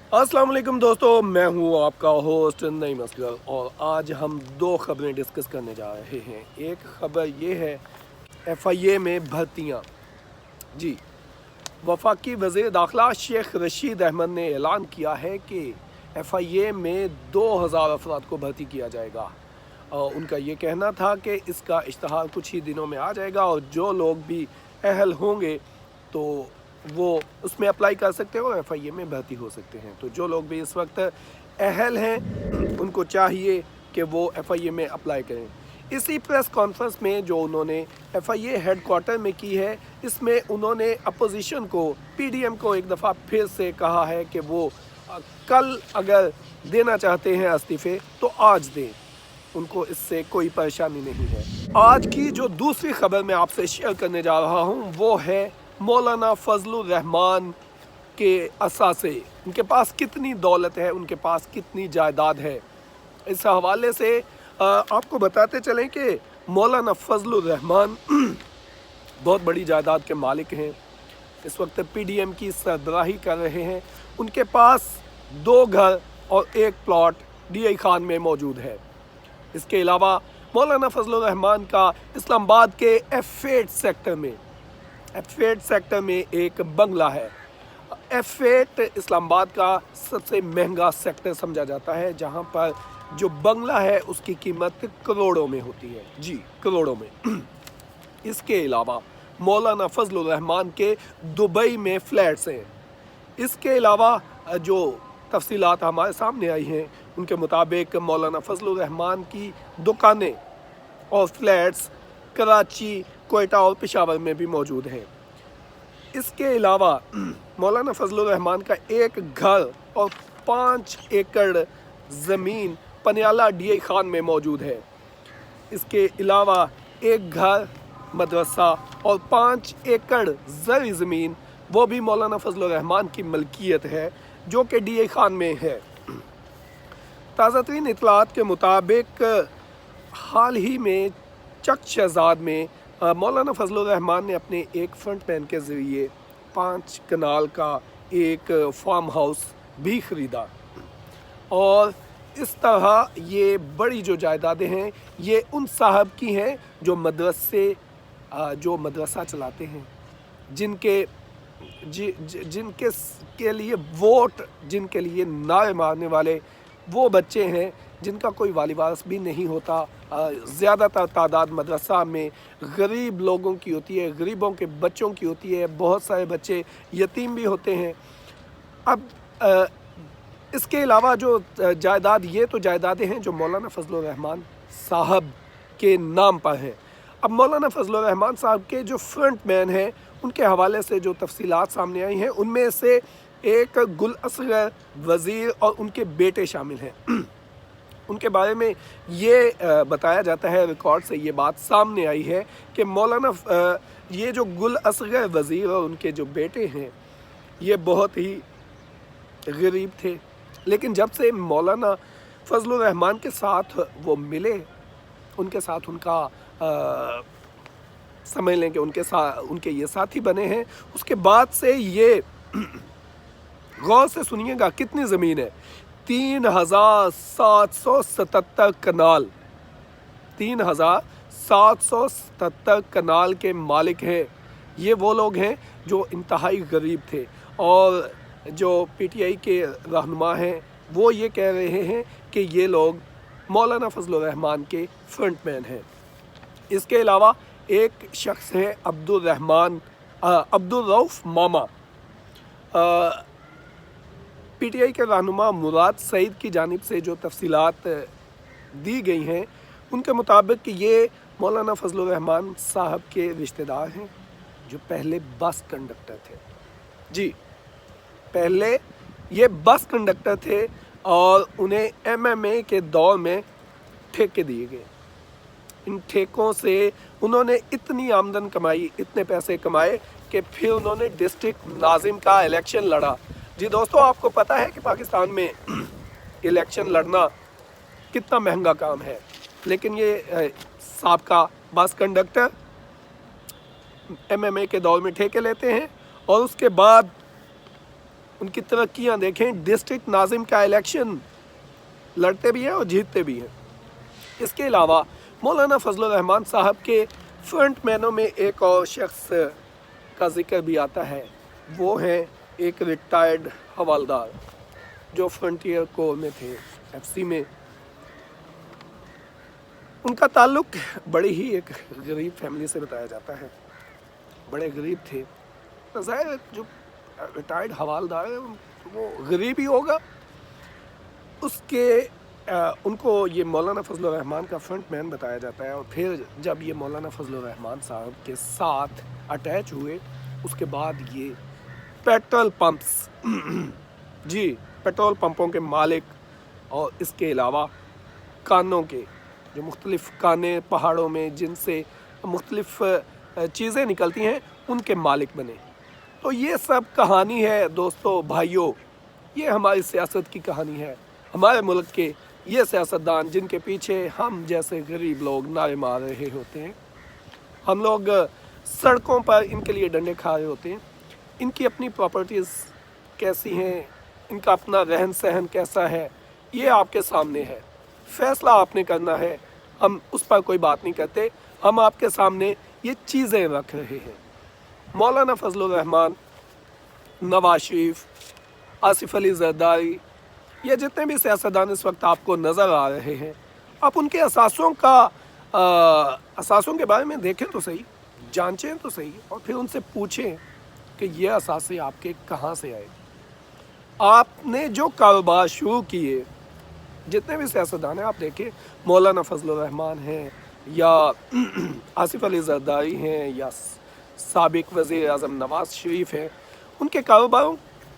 अस्सलाम वालेकुम दोस्तों, मैं हूँ आपका होस्ट नईम असगर और आज हम दो खबरें डिस्कस करने जा रहे हैं। एक खबर ये है FIA में भर्तियाँ। जी, वफाकी वज़ीर दाखिला शेख रशीद अहमद ने ऐलान किया है कि FIA में 2000 अफराद को भर्ती किया जाएगा। उनका ये कहना था कि इसका इश्तहार कुछ ही दिनों में आ जाएगा और जो लोग भी अहल होंगे तो वो उसमें अप्लाई कर सकते हैं और FIA में भर्ती हो सकते हैं। तो जो लोग भी इस वक्त अहल हैं उनको चाहिए कि वो FIA में अप्लाई करें। इसी प्रेस कॉन्फ्रेंस में जो उन्होंने FIA हेड क्वार्टर में की है, इसमें उन्होंने अपोजिशन को PDM को एक दफ़ा फिर से कहा है कि वो कल अगर देना चाहते हैं इस्तीफ़े तो आज दें, उनको इससे कोई परेशानी नहीं है। आज की जो दूसरी खबर मैं आपसे शेयर करने जा रहा हूँ वो है मौलाना फजलुर रहमान के असासे। उनके पास कितनी दौलत है, उनके पास कितनी जायदाद है। इस हवाले से आपको बताते चलें कि मौलाना फजलुर रहमान बहुत बड़ी जायदाद के मालिक हैं। इस वक्त PDM की सरबराही कर रहे हैं। उनके पास 2 घर और 1 प्लॉट DI खान में मौजूद है। इसके अलावा मौलाना फजलुर रहमान का इस्लामाबाद के F8 सेक्टर में एक बंगला है। F8 इस्लामाबाद का सबसे महंगा सेक्टर समझा जाता है, जहां पर जो बंगला है उसकी कीमत करोड़ों में होती है। जी, करोड़ों में। इसके अलावा मौलाना फजलुर रहमान के दुबई में फ्लैट्स हैं। इसके अलावा जो तफसीलात हमारे सामने आई हैं उनके मुताबिक मौलाना फजलुर रहमान की दुकानें और फ्लैट्स कराची, कोयटा और पेशावर में भी मौजूद हैं। इसके अलावा मौलाना फजलुर रहमान का एक घर और 5 एकड़ ज़मीन पनियाला DI खान में मौजूद है। इसके अलावा एक घर, मदरसा और 5 एकड़ ज़री ज़मीन वो भी मौलाना फजलुर रहमान की मलकियत है, जो कि DI खान में है। ताज़ा तरीन इतलात के मुताबिक हाल ही में चक शहजाद में मौलाना फजलुर रहमान ने अपने एक फ्रंटमैन के ज़रिए 5 कनाल का एक फार्म हाउस भी ख़रीदा और इस तरह ये बड़ी जो जायदादें हैं ये उन साहब की हैं जो मदरसा चलाते हैं, जिनके के लिए वोट, जिनके लिए नारे मारने वाले वो बच्चे हैं जिनका कोई वाली वारिस भी नहीं होता। ज़्यादातर तादाद मदरसा में गरीब लोगों की होती है, गरीबों के बच्चों की होती है। बहुत सारे बच्चे यतीम भी होते हैं। अब इसके अलावा जो जायदाद, ये तो जायदादें हैं जो मौलाना फजलुर रहमान साहब के नाम पर हैं। अब मौलाना फजलुर रहमान साहब के जो फ्रंट मैन हैं उनके हवाले से जो तफसीलात सामने आई हैं उनमें से एक गुल असगर वज़ीर और उनके बेटे शामिल हैं। उनके बारे में ये बताया जाता है, रिकॉर्ड से ये बात सामने आई है कि मौलाना ये जो गुल असगर वज़ीर और उनके जो बेटे हैं ये बहुत ही गरीब थे, लेकिन जब से मौलाना फजलुर रहमान के साथ वो मिले, उनके साथ उनका समझ लें कि उनके ये साथी बने हैं, उसके बाद से ये गौर से सुनिएगा कितनी ज़मीन है, 3777 कनाल, 3777 कनाल के मालिक हैं। ये वो लोग हैं जो इंतहाई गरीब थे और जो PTI के रहनुमा हैं वो ये कह रहे हैं कि ये लोग मौलाना फजलुर रहमान के फ्रंटमैन हैं। इसके अलावा एक शख्स है अब्दुल रऊफ़ मामा। PTI के रहनुमा मुराद सईद की जानिब से जो तफसीलात दी गई हैं उनके मुताबिक ये मौलाना फजलुर रहमान साहब के रिश्तेदार हैं जो पहले बस कंडक्टर थे। जी, पहले ये बस कंडक्टर थे और उन्हें MMA के दौर में ठेके दिए गए। इन ठेकों से उन्होंने इतनी आमदन कमाई, इतने पैसे कमाए कि फिर उन्होंने डिस्ट्रिक्ट नाजिम का इलेक्शन लड़ा। जी दोस्तों, आपको पता है कि पाकिस्तान में इलेक्शन लड़ना कितना महंगा काम है, लेकिन ये साबका बस कंडक्टर MMA के दौर में ठेके लेते हैं और उसके बाद ان کی ترقیاں دیکھیں، ڈسٹرکٹ ناظم کا الیکشن لڑتے بھی ہیں اور جیتتے بھی ہیں۔ اس کے علاوہ مولانا فضل الرحمان صاحب کے فرنٹ مینوں میں ایک اور شخص کا ذکر بھی آتا ہے، وہ ہیں ایک ریٹائرڈ حوالدار جو فرنٹیئر کور میں تھے، ایف سی میں۔ ان کا تعلق بڑی ہی ایک غریب فیملی سے بتایا جاتا ہے، بڑے غریب تھے۔ ظاہر جو ریٹائرڈ حوالدار ہے وہ غریب ہی ہوگا۔ اس کے ان کو یہ مولانا فضل الرحمان کا فرنٹ مین بتایا جاتا ہے، اور پھر جب یہ مولانا فضل الرحمان صاحب کے ساتھ اٹیچ ہوئے، اس کے بعد یہ پیٹرول پمپس جی پیٹرول پمپوں کے مالک، اور اس کے علاوہ کانوں کے جو مختلف کانے پہاڑوں میں جن سے مختلف چیزیں نکلتی ہیں، ان کے مالک بنے۔ تو یہ سب کہانی ہے دوستو بھائیوں، یہ ہماری سیاست کی کہانی ہے، ہمارے ملک کے یہ سیاستدان جن کے پیچھے ہم جیسے غریب لوگ نعرے مار رہے ہوتے ہیں، ہم لوگ سڑکوں پر ان کے لیے ڈنڈے کھا رہے ہوتے ہیں۔ ان کی اپنی پراپرٹیز کیسی ہیں، ان کا اپنا رہن سہن کیسا ہے، یہ آپ کے سامنے ہے، فیصلہ آپ نے کرنا ہے۔ ہم اس پر کوئی بات نہیں کرتے، ہم آپ کے سامنے یہ چیزیں رکھ رہے ہیں۔ مولانا فضل الرحمان، نواز شریف، آصف علی زرداری، یہ جتنے بھی سیاستدان اس وقت آپ کو نظر آ رہے ہیں، آپ ان کے اثاثوں کے بارے میں دیکھیں تو صحیح، جانچیں تو صحیح، اور پھر ان سے پوچھیں کہ یہ اثاثے آپ کے کہاں سے آئے۔ آپ نے جو کاروبار شروع کیے، جتنے بھی سیاستدان ہیں آپ دیکھیں، مولانا فضل الرحمان ہیں یا آصف علی زرداری ہیں یا سابق وزیر اعظم نواز شریف ہیں، ان کے کاروباروں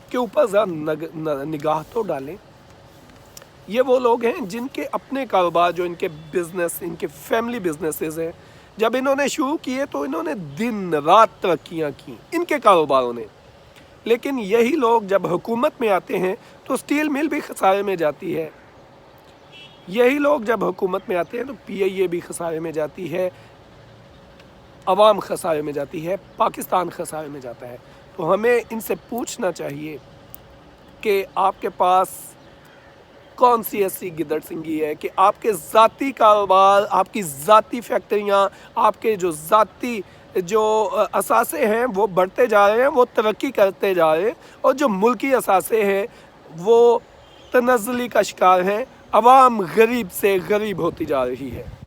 کے اوپر ذرا نگاہ تو ڈالیں۔ یہ وہ لوگ ہیں جن کے اپنے کاروبار، جو ان کے بزنس، ان کے فیملی بزنسز ہیں، جب انہوں نے شروع کیے تو انہوں نے دن رات ترقیاں کی ان کے کاروباروں نے۔ لیکن یہی لوگ جب حکومت میں آتے ہیں تو اسٹیل مل بھی خسارے میں جاتی ہے، یہی لوگ جب حکومت میں آتے ہیں تو پی آئی اے بھی خسارے میں جاتی ہے، عوام خسارے میں جاتی ہے، پاکستان خسارے میں جاتا ہے۔ تو ہمیں ان سے پوچھنا چاہیے کہ آپ کے پاس کون سی ایسی گدڑ سنگھی ہے کہ آپ کے ذاتی کاروبار، آپ کی ذاتی فیکٹریاں، آپ کے جو ذاتی جو اثاثے ہیں وہ بڑھتے جا رہے ہیں، وہ ترقی کرتے جا رہے ہیں، اور جو ملکی اثاثے ہیں وہ تنزلی کا شکار ہیں، عوام غریب سے غریب ہوتی جا رہی ہے۔